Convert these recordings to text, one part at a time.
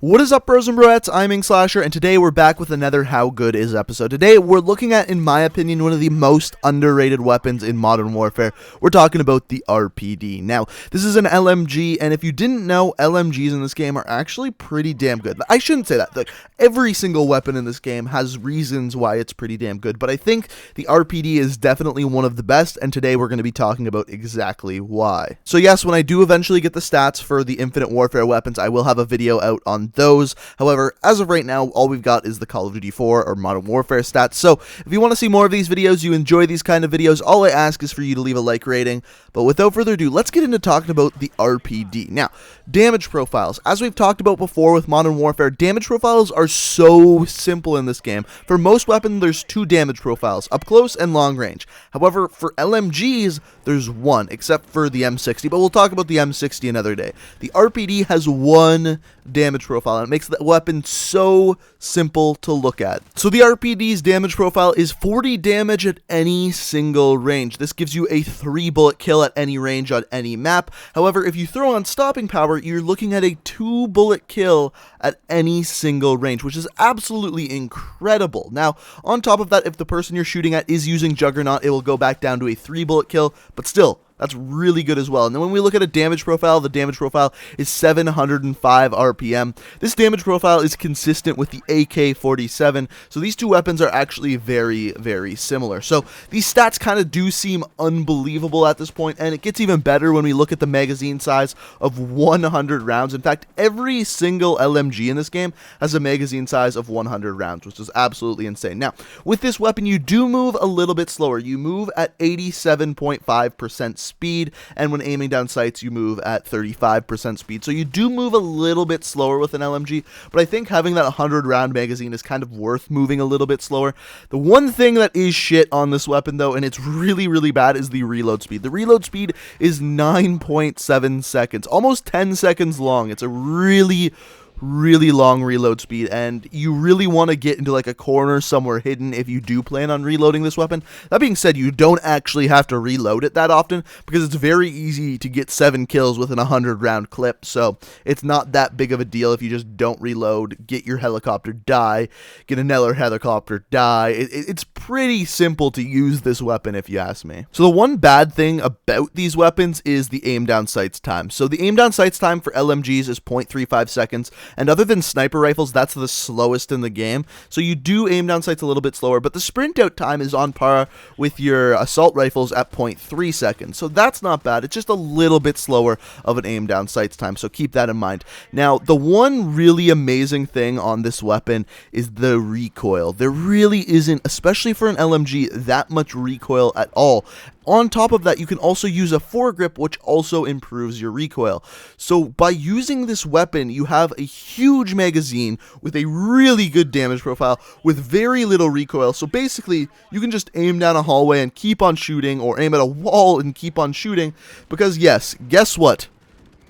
What is up, bros and broettes? I'm Inkslasher, and today we're back with another How Good Is episode. Today we're looking at, in my opinion, one of the most underrated weapons in Modern Warfare. We're talking about the RPD. Now, this is an LMG, and if you didn't know, LMGs in this game are actually pretty damn good. I shouldn't say that. Like, every single weapon in this game has reasons why it's pretty damn good, but I think the RPD is definitely one of the best, and today we're going to be talking about exactly why. So yes, when I do eventually get the stats for the Infinite Warfare weapons, I will have a video out on those. However, as of right now, all we've got is the Call of Duty 4 or Modern Warfare stats. So if you want to see more of these videos, you enjoy these kind of videos, all I ask is for you to leave a like rating. But without further ado, let's get into talking about the RPD. Now, damage profiles. As we've talked about before with Modern Warfare, damage profiles are so simple in this game. For most weapons, there's two damage profiles, up close and long range. However, for LMGs, there's one, except for the M60, but we'll talk about the M60 another day. The RPD has one damage profile, and it makes the weapon so simple to look at. So the RPD's damage profile is 40 damage at any single range. This gives you a 3-bullet kill at any range on any map. However, if you throw on stopping power, you're looking at a 2-bullet kill at any single range, which is absolutely incredible. Now, on top of that, if the person you're shooting at is using Juggernaut, it will go back down to a 3-bullet kill, but still, that's really good as well. And then when we look at a damage profile, the damage profile is 705 RPM. This damage profile is consistent with the AK-47, so these two weapons are actually very, very similar. So these stats kind of do seem unbelievable at this point, and it gets even better when we look at the magazine size of 100 rounds. In fact, every single LMG in this game has a magazine size of 100 rounds, which is absolutely insane. Now, with this weapon, you do move a little bit slower. You move at 87.5% speed, and when aiming down sights, you move at 35% speed. So you do move a little bit slower with an LMG, but I think having that 100 round magazine is kind of worth moving a little bit slower. The one thing that is shit on this weapon, though, and it's really, really bad, is the reload speed. The reload speed is 9.7 seconds, almost 10 seconds long. It's a really long reload speed, and you really want to get into like a corner somewhere hidden if you do plan on reloading this weapon. That being said, you don't actually have to reload it that often because it's very easy to get 7 kills with an 100 round clip, so it's not that big of a deal if you just don't reload, get your helicopter, die, get another helicopter, die. It's pretty simple to use this weapon if you ask me. So the one bad thing about these weapons is the aim down sights time. So the aim down sights time for LMGs is 0.35 seconds. And other than sniper rifles, that's the slowest in the game. So you do aim down sights a little bit slower, but the sprint out time is on par with your assault rifles at 0.3 seconds. So that's not bad. It's just a little bit slower of an aim down sights time. So keep that in mind. Now, the one really amazing thing on this weapon is the recoil. There really isn't, especially for an LMG, that much recoil at all. On top of that, you can also use a foregrip, which also improves your recoil. So by using this weapon, you have a huge magazine with a really good damage profile with very little recoil. So basically, you can just aim down a hallway and keep on shooting, or aim at a wall and keep on shooting, because yes, guess what?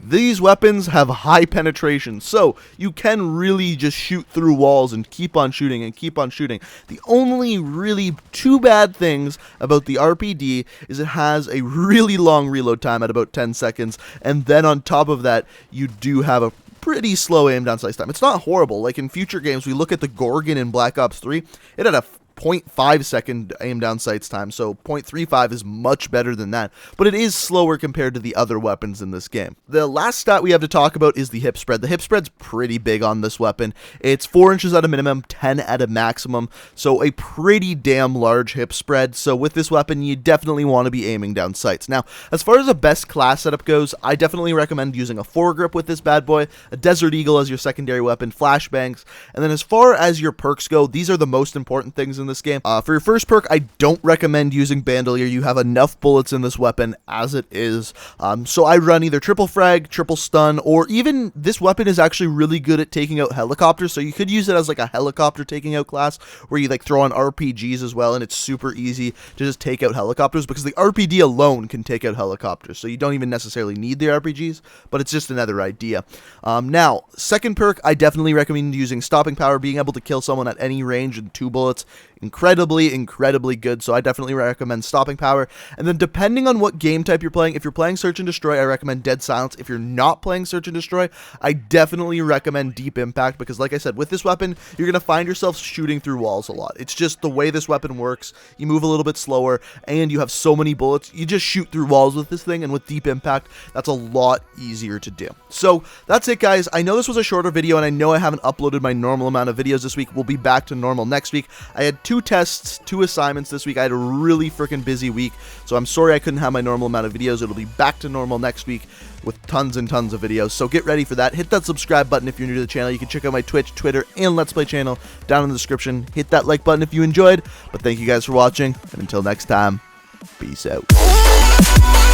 These weapons have high penetration, so you can really just shoot through walls and keep on shooting and keep on shooting. The only really two bad things about the RPD is it has a really long reload time at about 10 seconds, and then on top of that, you do have a pretty slow aim down sight time. It's not horrible. Like in future games, we look at the Gorgon in Black Ops 3, it had a 0.5 second aim down sights time, so 0.35 is much better than that, but it is slower compared to the other weapons in this game. The last stat we have to talk about is the hip spread. The hip spread's pretty big on this weapon. It's 4 inches at a minimum, 10 at a maximum, so a pretty damn large hip spread. So with this weapon, you definitely want to be aiming down sights. Now, as far as the best class setup goes, I definitely recommend using a foregrip with this bad boy, a Desert Eagle as your secondary weapon, flashbangs, and then as far as your perks go, these are the most important things in this game. For your first perk, I don't recommend using Bandolier. You have enough bullets in this weapon as it is. So I run either triple frag, triple stun, or even this weapon is actually really good at taking out helicopters. So you could use it as like a helicopter taking out class where you like throw on RPGs as well, and it's super easy to just take out helicopters because the RPD alone can take out helicopters. So you don't even necessarily need the RPGs, but it's just another idea. Now, second perk, I definitely recommend using stopping power. Being able to kill someone at any range in 2 bullets incredibly good, so I definitely recommend stopping power. And then depending on what game type you're playing, if you're playing Search and Destroy, I recommend Dead Silence. If you're not playing Search and Destroy, I definitely recommend Deep Impact, because like I said, with this weapon, you're going to find yourself shooting through walls a lot. It's just the way this weapon works. You move a little bit slower, and you have so many bullets, you just shoot through walls with this thing, and with Deep Impact, that's a lot easier to do. So that's it, guys. I know this was a shorter video, and I know I haven't uploaded my normal amount of videos this week. We'll be back to normal next week. I had 2 tests, 2 assignments this week. I had a really freaking busy week, so I'm sorry I couldn't have my normal amount of videos. It'll be back to normal next week with tons and tons of videos, so get ready for that. Hit that subscribe button if you're new to the channel. You can check out my Twitch, Twitter, and Let's Play channel down in the description. Hit that like button if you enjoyed, but thank you guys for watching, and until next time, peace out.